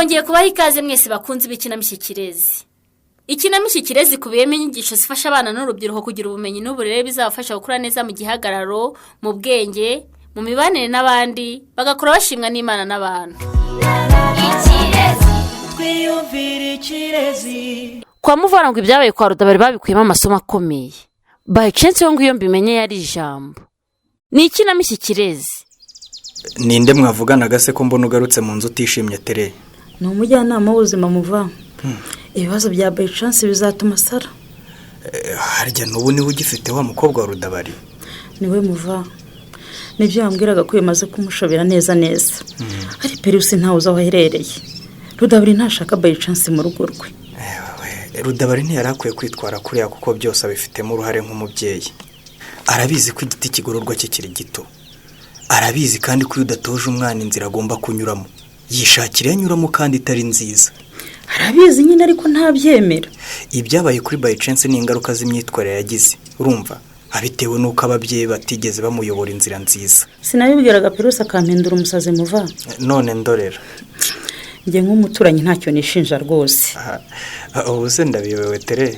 twongeye kubaha ikaze mwese bakunze ibikinamico Kirezi. Ikinamico Kirezi ikubiyemo inyigisho zifasha abana n'urubyiruko kugira ubumenyi n'uburere bizabafasha gukura neza mu gihagararo, mu bwenge, mu mibanire n'abandi, bagakura bashimwa n'Imana n'abantu. Kwa Muvara ngo ibyabaye kwa Rudabari babikuyemo amasomo akomeye. By chance ngo iyo mbimenye yari ijambo. Ni ikinamico Kirezi. Ninde mwavugana gase ko mbona ugarutse mu nzu utishimye Tere? Ni umujyanama w'ubuzima Muva. Ibibazo bya by chance bizatuma Sara. Harya n'ubu niwe ugifite wa mukobwa wa Rudabari? Niwe Muva. Nibyo yambwiraga ko yamaze kumushobera neza. Ari Perusi ntawe uza waherereye. Rudabari ntashaka by chance mu rugo rwe. Rudabari ntiyarakwiye kwitwara kuriya kuko byose abifitemo uruhare nk'umubyeyi. Arabizi ko igiti kigororwa kikiri gito. Arabizi kandi ko udatoje umwana inzira agomba kunyuramo. Yishakira yanyuramo kandi itari nziza. Arabizi nyine ariko ntabyemera. Ibyabaye kuri by chance ni ingaruka z'imyitwarire yagize. Urumva? Abitewe nuko ababyeyi batigeze bamuyobora inzira nziza. Sinabibwiraga Perusi akampindura umusazi Muva. None ndorera. Nge nk'umuturanyi ntacyo nishinja rwose. Ubuse ndabibewe Tere,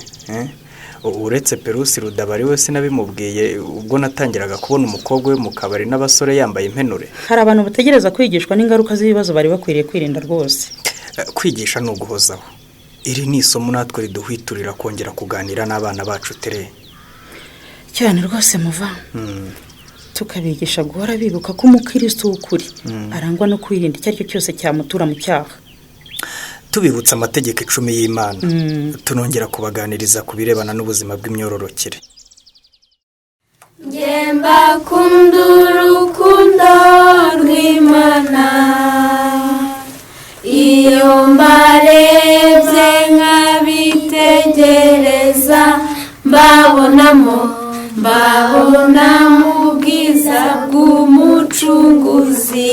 uretse Perusi Rudabari we sinabimubwiye ubwo natangiraga kubona umukobwa we mu kabari n'abasore yambaye impenure. Hari abantu bategereza kwigishwa n'ingaruka z'ibibazo bari bakwiriye kwirinda rwose. Kwigisha no guhozaho. Iri ni isomo natwe riduhwiturira kongera kuganira n'abana bacu Tere. Cyane rwose Muva. Tukabigisha guhora bibuka ko umukristo w'ukuri arangwa no kwirinda icyo aricyo cyose cyamutura mu cyaha. Tubibutsa amategeko 10 y'Imana. Tunongera kubaganiriza kubirebana n'ubuzima bw'imyororokere. Ngemba kundurukundo rw'Imana iyo mbarebye nkabitegereza mbabona mu bwiza bw'umucunguzi.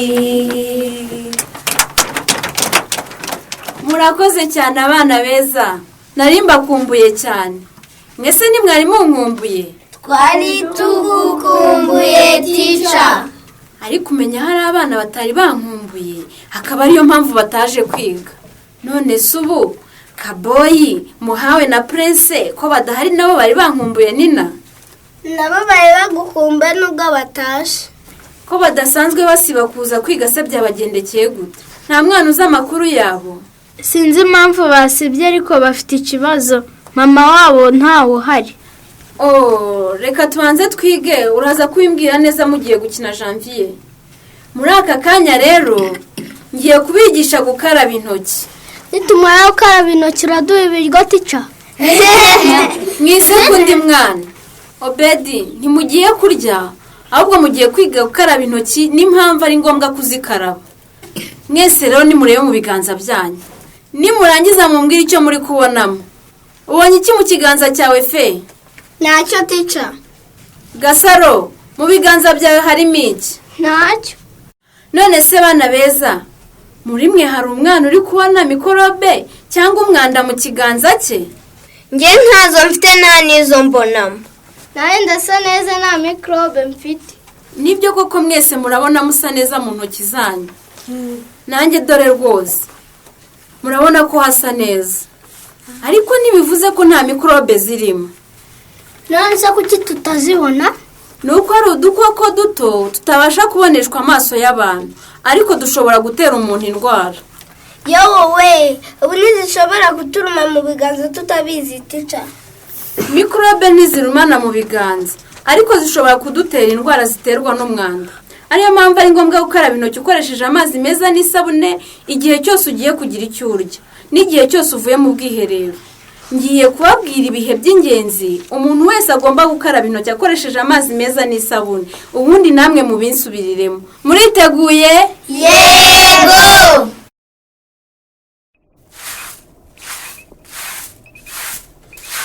Murakoze cyane abana beza, nari mbakumbuye cyane. Mwese ni mwari munkumbuye? Twari tugukumbuye teacher. Ariko umenya hari abana batari bankumbuye, hakaba ariyo mpamvu bataje kwiga. None subu Kaboyi, Muhawe na Prince ko badahari nabo bari bankumbuye Nina? Nabo bari bagukumbuye nubwo batashe. Ko badasanzwe basiba kuza kwiga se byabagendekeye gute? Nta mwana uzi amakuru yabo? Sinzi impamvu basibye ariko bafite ikibazo. Mama wabo ntawe uhari. Reka tubanze twige uraza kwimbwira neza mugiye gukina Janvier. Muri aka kanya rero ngiye kubigisha gukaraba intoki. Nitumara gukaraba intoki uraduha ibiryo teacher? Mwise kundi mwana. Obedi ntimugiye kurya ahubwo mugiye kwiga gukaraba intoki n'impamvu ari ngombwa kuzikaraba. Mwese rero nimurebe mu biganza byanyu. Nimurangiza mumbwire icyo muri kubonamo. Ubonye iki mu kiganza cyawe Fe? Ntacyo teacher. Gasaro, mu biganza byawe harimo iki? Ntacyo. None se bana beza, muri mwe hari umwana uri kubona mikorobe cyangwa umwanda mu kiganza cye? Nge ntazo mfite nta nizo mbonamo. Nawe ndasa neza nta microbe mfite. Nibyo koko mwese murabona musa neza mu ntoki zanyu. Nanjye dore rwose. Murabona ko hasa neza. Ariko nibivuze ko nta microbe zirimo. Nonese kuki tutazibona? Nuko ari udukoko duto tutabasha kuboneshwa amaso y'abantu, ariko dushobora gutera umuntu indwara. Yowe, ubu ntizishobora guturuma mu biganza tutabizi teacher. Microbe ntizirumana mu biganza, ariko zishobora kudutera indwara ziterwa n'umwanda. Ariyo mpamvu ari ngombwa gukaraba intoki ukoresheje amazi meza n'isabune igihe cyose ugiye kugira icyo urya, n'igihe cyose uvuye mu bwiherero. Ngiye kubabwira ibihe by'ingenzi umuntu wese agomba gukaraba intoki akoresheje amazi meza n'isabune. Ubundi namwe mu binsubiriremo. Muriteguye? Yego!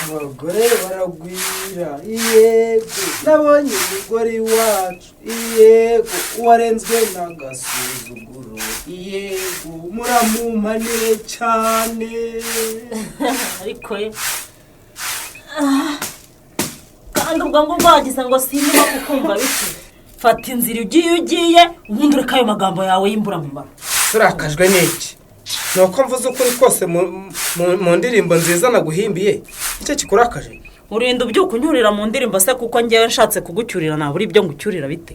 Abagore baragwira, yego, nabonye umugore wacu, yego, warenzwe n'agasuzuguro, yego, muramumpaniye cyane. Ariko kandi ubwo ngubwo wagize ngo sinima kukumva bike. Fata inzira ugiye ubundi ureka ayo magambo yawe y'imbura mu mara. Turakajwe n'iki? nuko mvuze ukuri kose mu ndirimbo nziza naguhimbiye icyo kikurakaje urinda ubyuka unyurira mu ndirimbo se kuko ngewe nshatse kugucyurira ntabwo uri ibyo ngucyurira bite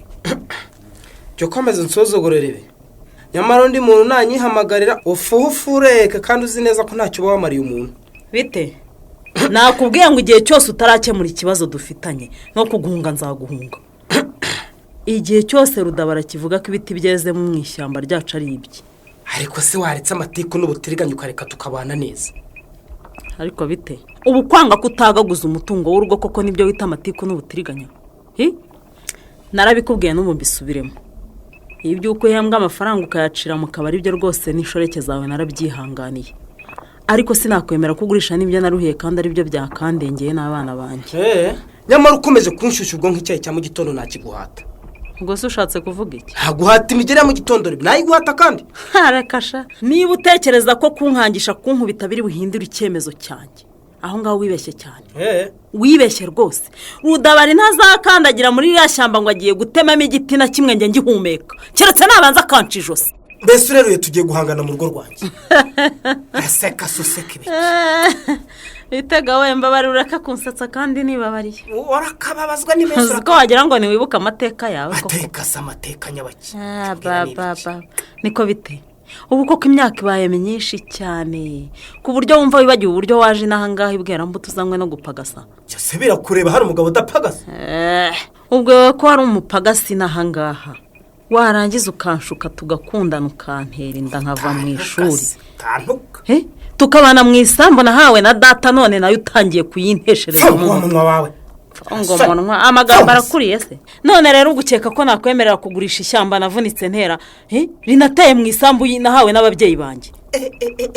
jya ukomeza unsuzugurire ibi nyamara undi muntu nanyihamagarira ufureke kandi uzi neza ko ntacyo uba wamariye umuntu bite nakubwiye ngo igihe cyose utarakemura ikibazo dufitanye no kuguhunga nzaguhunga igihe cyose Rudabara kivuga ko ibiti byeze mu ishyamba ryacu ari ibye ariko se waretse amatiku n'ubutiriganya ukareka tukabana neza ariko bite ubu kwanga kutagaguza umutungo w'urugo koko nibyo wita amatiku n'ubutiriganya narabikubwiye n'ubu mbisubiremo ibyo uko yambwa amafaranga ukayacira mu kabari byo rwose n'inshoreke zawe narabyihanganiye ariko sinakwemera kugurisha n'ibyo naruhiye kandi ari byo byakandengeye n'abana banjye nyamara ukomeje kunshyushya ubwo nk'icyayi cya mu gitondo nakiguhata ubwo se ushatse kuvuga iki ntaguhata imigeri ya mu gitondo nayiguhata kandi harakasha niba utekereza ko kunkangisha kunkubita biri buhindure icyemezo cyanjye aho ngaho wibeshye cyane wibeshye rwose Rudabari ntazakandagira muri iriya shyamba ngo agiye gutemamo igiti na kimwe njye ngihumeka keretse nabanza akanca ijosi mbese ureruye tugiye guhangana mu rugo rwanjye aseka suseka ibiki bitega wemba barureka kunsetsa kandi nibabariye warakababazwa n'imesura uzi ko wagira ngo ntiwibuke amateka yawe ateka se amateka nyabaki niko bite ubu koko imyaka ibaye myinshi cyane ku buryo wumva wibagiwe uburyo waje n'ahangaha ibwera mbuto uzanywe no gupagasa byose birakureba hari umugabo udapagasa ubwo ko hari umupagasi n'ahangaha warangiza ukanshuka tugakundana ukantera inda nkava mu ishuri tukabana mu isambu nahawe na data none nayo utangiye kuyinteshereza umunwa wawe ngo amagambo arakuriye se none rero ugukeka ko nakwemerera kugurisha ishyamba navunitse ntera rinateye mu isambu nahawe n'ababyeyi banjye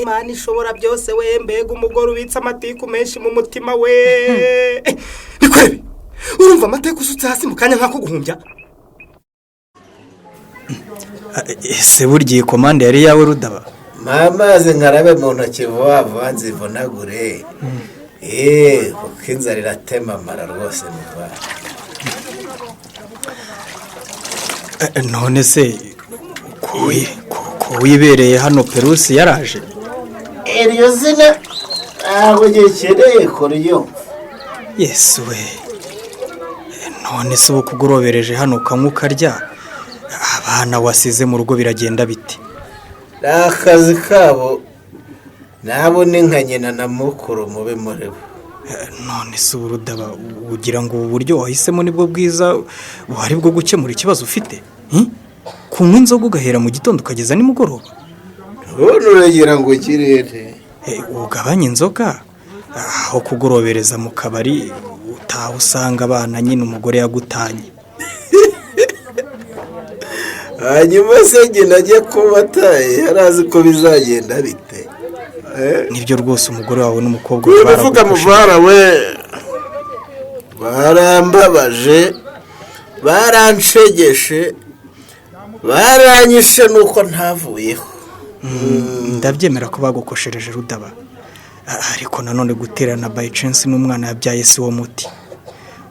Imana ishobora byose we mbega umugore ubitse amatiku menshi mu mutima we bikurebe urumva amateka usutse hasi mu kanya nk'ako guhumbya ese burya iyi komande yari yawe Rudaba amazi nkarabe mu ntoki vuba vuba nzivunagure kuko inzara iratema amara rwose muva none se ko wibereye hano Perusi yaraje iryo zina ntabwo gikeneye kuryo yesu we none se ubu kugurobereje hano ukanywa ukarya abana wasize mu rugo biragenda biti ni akazi kabo nabo ni nka nyina na mukuru mube muri bo none se ubu Rudaba ugira ngo ubu buryo wahisemo nibwo bwiza buhari bwo gukemura ikibazo ufite kunywa inzoga ugahera mu gitondo ukageza nimugoroba none uragera ngo kirere ugabanye inzoga aho kugurobereza mu kabari utaha usanga abana nyine umugore yagutanye hanyuma se njye najya kubataye yarazi ko bizagenda bite nibyo rwose umugore wawe n'umukobwa baravuga muvara we barambabaje baranshegeshe baranyishe nuko ntavuyeho ndabyemera ko bagukoshereje Rudaba ariko nanone guterana by chance n'umwana yabyaye si wo muti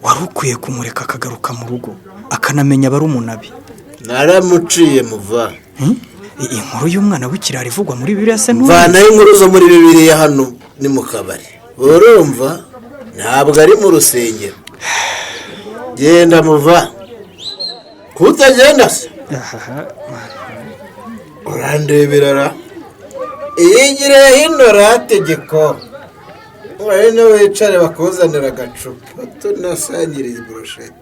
wari ukwiye kumureka akagaruka mu rugo akanamenya abari umunabi naramuciye muva inkuru y'umwana w'ikirara ivugwa muri Bibiliya se mvanayo inkuru zo muri Bibiliya hano ni mu kabari urumva ntabwo ari mu rusengero genda muva kutagenda se urandebera iyigire hino rategeko urabona wicare bakuzanira agacupa tunasangire ibroshete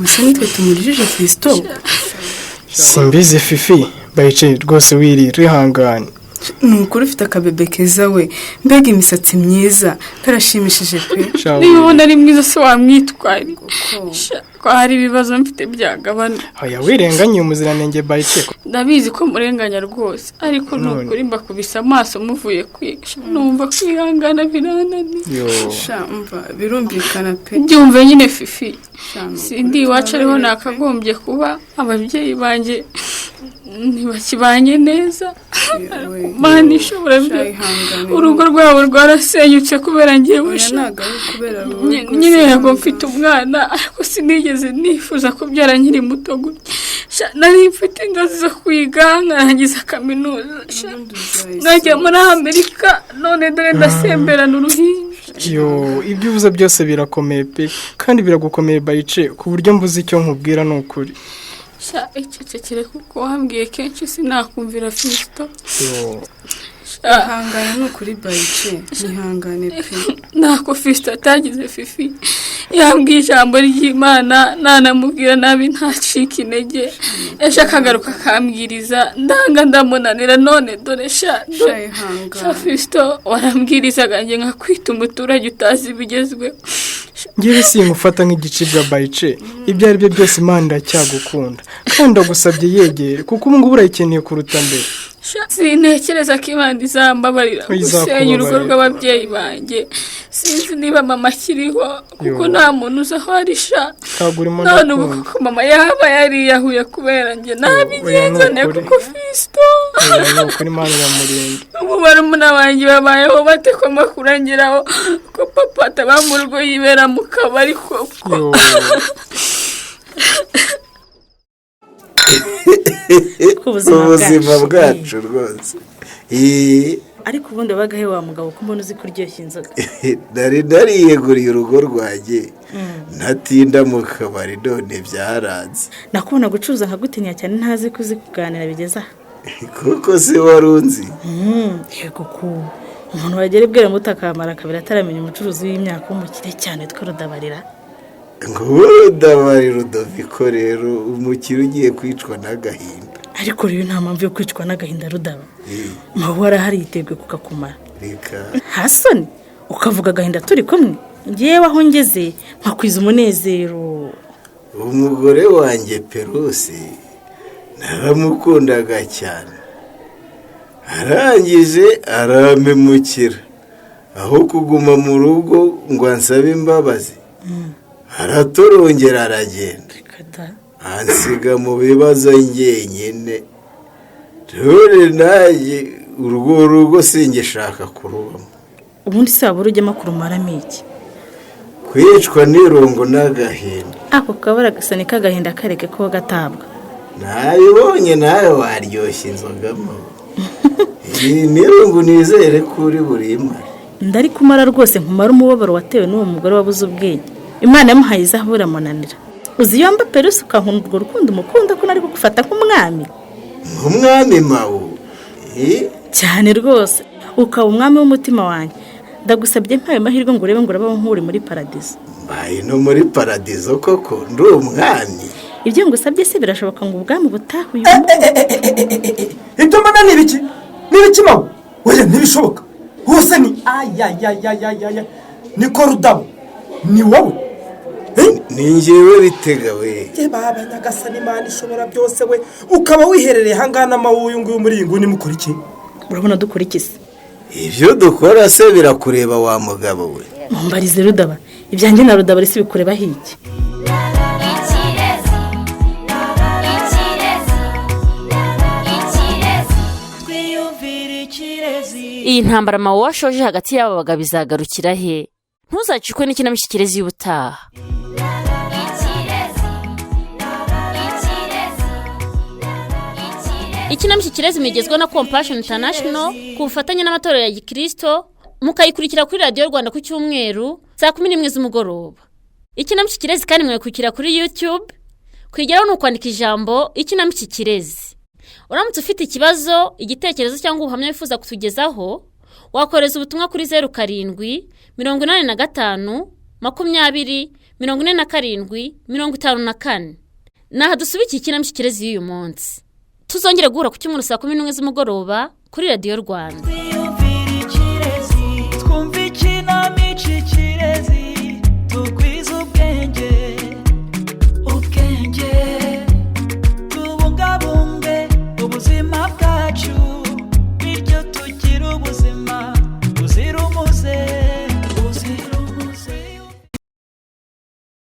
gusa nitwe tumurije Kristo simbizi Fifi bayicaye rwose wirihanganye ni ukuri ufite akabebe keza we mbega imisatsi myiza karashimishije pe niba ubona ari mwiza se wamwitwara ko hari ibibazo mfite byagabana oya wirenganye umuziranenge bayicaye ndabizi ko murenganya rwose ariko ni ukuri mbakubise amaso muvuye kwiga numva kwihangana birananiye mva birumvikana pe byumve nyine Fifi sindi iwacu ariho nakagombye kuba ababyeyi banjye ntibakibanye neza mana ishobora urugo rwabo rwarasenyutse kubera ngiye nyine yego mfite umwana ariko sinigeze nifuza kubyara nkiri muto gutya nari mfite inzozi zo kwiga nkarangiza kaminuza nkajya muri Amerika none dore ndasemberana uruhinja. Ibyo uvuze byose birakomeye pe kandi biragukomeye Bayice ku buryo mbuze icyo nkubwira ni ukuri. Icecekere kuko wambwiye kenshi sinakumvira Fisto. ihangane ni ukuri Bayice ihangane pe. Ntako Fisto atagize Fifi yambwiye ijambo ry'Imana nanamubwira nabi ntacika intege ejo akagaruka akambwiriza ndanga ndamunanira none dore sha Fisto warambwirizaga nge nkakwita umuturage utazi bigezweho. Ngewe sinkufata nk'igicibwa Bayice ibyo ari byo byose Imana iracyagukunda kandi ndagusabye yegere kuko ubu ngubu urayikeneye kuruta mbere. Sintekereza ko Imana izambabarira gusenya urugo rw'ababyeyi banjye. Sinzi niba mama akiriho kuko nta muntu uzi aho ari sha. None ubu kuko mama yaba yariyahuye kubera njye nabigenza ne kuko Fisto. Kuri Imana iramurinda. Ubu barumuna banjye babayeho bate ko makuru angeraho ko papa ataba mu rugo yibera mu kabari koko. ubuzima bwacu rwose. ariko ubundi bagahe wa mugabo ko mbona uzi kuryoshya inzoga. nariyeguriye urugo rwanjye ntatinda mu kabari none byaranze. Nakubona gucuruza nkagutinya cyane ntazi kuzi kuganira bigeza kuko si warunzi. Yego ko umuntu wagera ibwira mutakamara kabira ataramenya umucuruzi w'imyaka w'umukire cyane twarudabarira. Ngurudabarira Rudoviko rero umukire ugiye kwicwa n'agahinda. Ariko rero nta mpamvu yo kwicwa n'agahinda Rudaba. Mahora hari yitegwe kukakumara. Hasoni ukavuga agahinda turi kumwe ngiyewe aho ngeze nkakwiza umunezero. Umugore wanjye Perusi naramukundaga cyane arangije aramemukira aho kuguma mu rugo ngo ansabe imbabazi aratorongera aragenda ansiga mu bibazo njyenyine. Dore naje urwo rugo singishaka kurubamo. Ubundi sabura ujyamo kurumaramo iki? Kwicwa n'irungu n'agahinda. Ako kabara gasa ni kagahinda kareke ko gatabwa. Nayibonye nawe waryoshye inzogamo. N'irungu nizere kuri burima. Ndari kumara rwose nkumara umubabaro watewe n'uwo mugore wabuze ubwenge. Imana yamuhaye izahura munanira. Uzi yomba Perusi ukankunda urwo rukundo umukunda ko nari kugufata nk'umwami. Umwami mawe cyane rwose ukaba umwami w'umutima wanjye. Ndagusabye mpaye mahirwe ngo urebe ngo urabaho nk'uri muri paradizo. Mbaye no muri paradizo koko ndi umwami. Ibyo ngusabye se birashoboka ngo ubwami butahuye. Ibyo mbona ni ibiki? Ni ibiki mawe? Oya ntibishoboka. Hose ni niko Rudabo. Ni wowe? Ni njyewe Bitega we. Baba Nyagasani Imana ishobora byose we ukaba wiherereye hangana mawuyu nguyu muri inguni mukora iki? Urabona dukora iki se? Ibyo dukora se birakureba wa mugabo we. Mumbarize Rudaba. Ibyanjye na Rudaba risi bikureba hiki? Iyi ntambara mawe washoje hagati y'aba bagabo izagarukira he? Ntuzacikwe n'ikinamico Ikirezi y'ubutaha. Ikinamico Ikirezi migezwa na Compassion International ku bufatanye n'amatorero ya Gikristo mukayikurikira kuri Radio Rwanda ku cyumweru saa 11 z'umugoroba. Ikinamico Ikirezi kandi mwayikurikira kuri YouTube kwigeraho n'ukwandika ijambo Ikinamico Ikirezi. Uramutse ufite ikibazo, igitekerezo cyangwa ubuhamya wifuza kutugezaho, wakoreza ubutumwa kuri 07 85 20 47 54. Naha dusubiki Ikinamico Ikirezi y'uyu munsi. Tuzongera guhura ku cyumweru saa 11 z'umugoroba kuri Radio Rwanda.